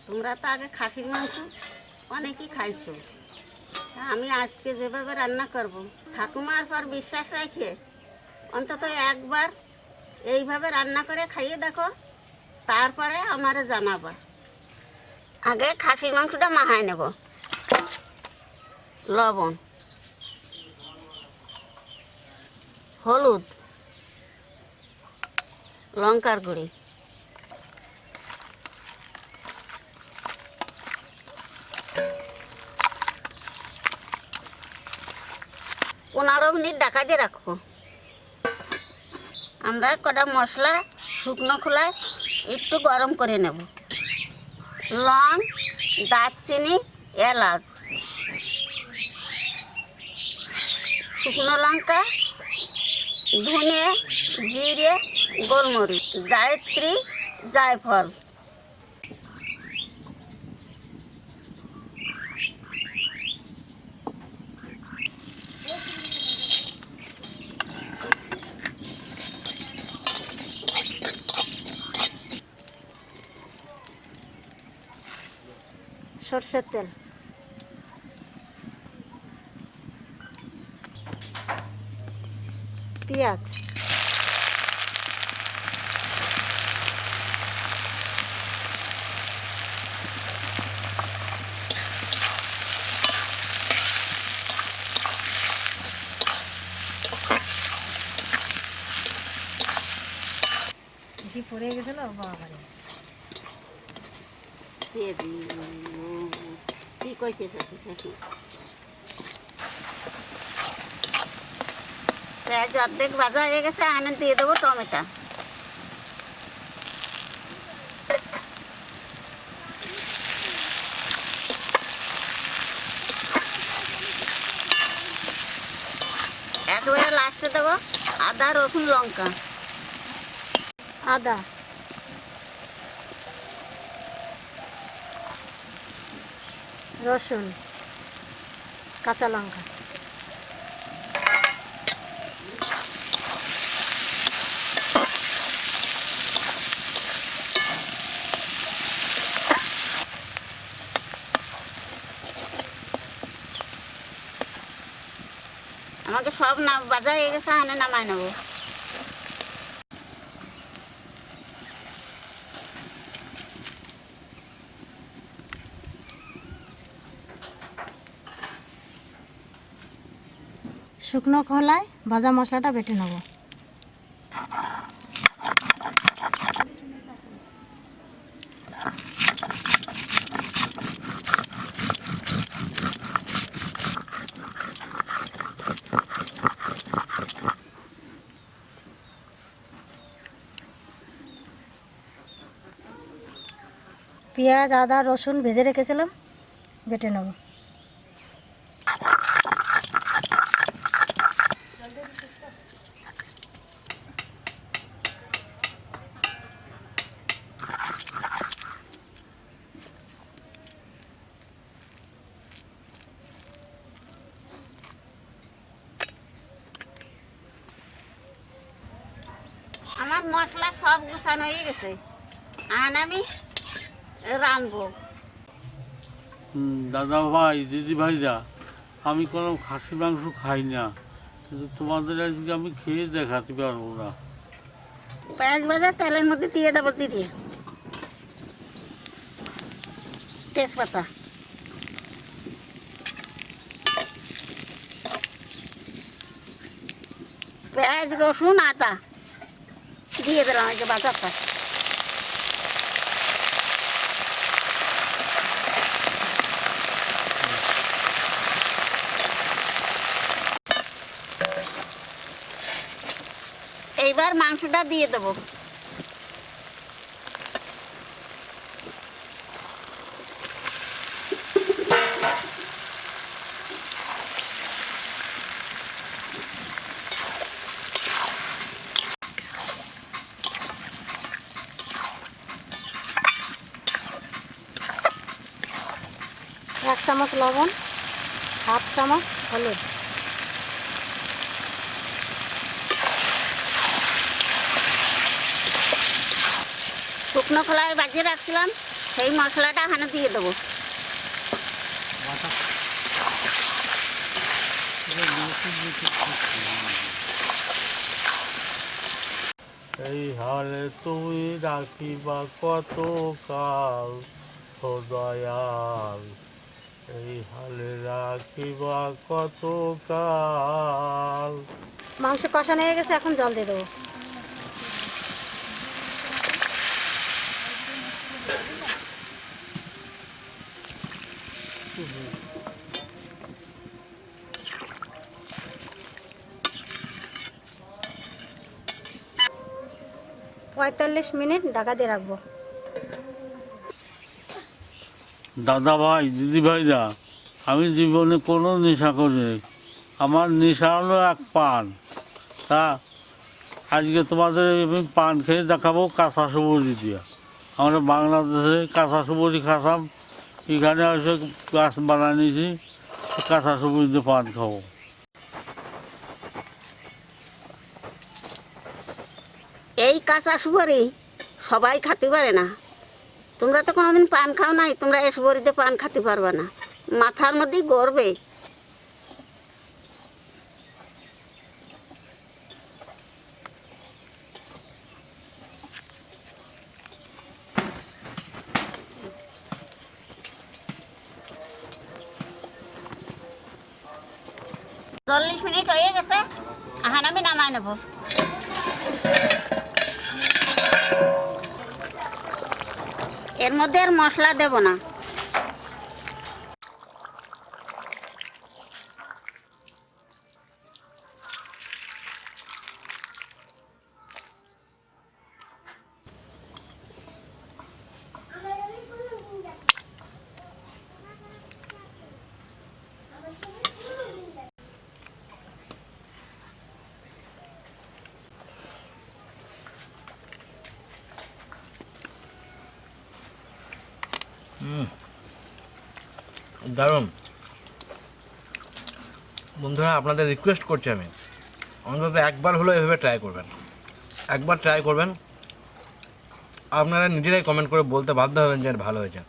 তোমরা তো আগে খাসির মাংস অনেকেই খাইছো, আমি আজকে যেভাবে রান্না করব ঠাকুমার পর বিশ্বাস রেখে অন্তত একবার এইভাবে রান্না করে খাইয়ে দেখো, তারপরে আমারে জানাবা। আগে খাসির মাংসটা মাখায় নেব। লবণ, হলুদ, লঙ্কার গুঁড়ি, পনেরো মিনিট ঢাকা দিয়ে রাখবো। আমরা কটা মশলা শুকনো খোলায় একটু গরম করে নেব। লং, দারচিনি, এলাচ, শুকনো লঙ্কা, ধনে, জিরে, গোলমরিচ, জায়ত্রী, জায়ফল। সরষের তেল, পেঁয়াজ, বেশি পড়ে গেছিল বাবারে। কি কইছে পেঁয়াজ অর্ধেক ভাজা হয়ে গেছে, আমি দিয়ে দেবো টমেটো। একেবারে লাস্টে দেবো আদা, রসুন, লঙ্কা। আদা, রসুন, কাঁচা লঙ্কা, আমাকে সব না বাজা হয়ে গেছে, আনে নামাই নেব। শুকনো খোলায় ভাজা মশলাটা বেটে নেব। পেঁয়াজ, আদা, রসুন ভেজে রেখেছিলাম, বেটে নেব। আমার মশলা সব গুছানো হয়ে গেছে, আর আমি রানবো। দাদা ভাই, দিদি ভাইরা, আমি কোনো খাসি মাংস খাই না, কিন্তু তোমাদের আজকে আমি খেয়ে দেখাতে পারবো না। পেঁয়াজ ভাজা তেলের মধ্যে দিয়ে দেবো জিরে, তেজপাতা, পেঁয়াজ, রসুন, আদা দিয়ে দিলাম এই যে বাজারটা। এইবার মাংসটা দিয়ে দেবো। এক চামচ লবণ, হাফ চামচ হলুদ, শুকনো খোলায় বাজিয়ে রাখছিলাম সেই মশলাটা এখানে দিয়ে দেবো। এই হালে তুমি রাখিবা কত কাল দয়াল, এই হালে রাখিবা কত কাল। মাংস কষানো হয়ে গেছে, এখন জল দিয়ে দেবো। পঁয়তাল্লিশ মিনিট ঢাকা দিয়ে রাখবো। দাদা ভাই, দিদি ভাইরা, আমি জীবনে কোনো নেশা করিনি। আমার নেশা হলো এক পান। তা আজকে তোমাদের আমি পান খেয়ে দেখাবো কাঁচা সুবরি দিয়ে। আমরা বাংলাদেশে কাঁচা সুবরি খাতাম, এখানে এসে গাছ বানিয়ে নিয়েছি, কাঁচা সুবরি দিয়ে পান খাবো। এই কাঁচা সুপারি সবাই খেতে পারে না। তোমরা তো কোনোদিন পান খাও নাই, তোমরা এই সুপারিতে পান খেতে পারবে না, মাথার মধ্যেই গড়বে। চল্লিশ মিনিট হয়ে গেছে, এখন আমি নামাই নেব। এর মধ্যে আর মশলা দেব না। দারুণ বন্ধুরা, আপনাদের রিকোয়েস্ট করছি আমি, অন্তত একবার হলো এভাবে ট্রাই করবেন। একবার ট্রাই করবেন, আপনারা নিজেরাই কমেন্ট করে বলতে বাধ্য হবেন যে ভালো হয়েছে।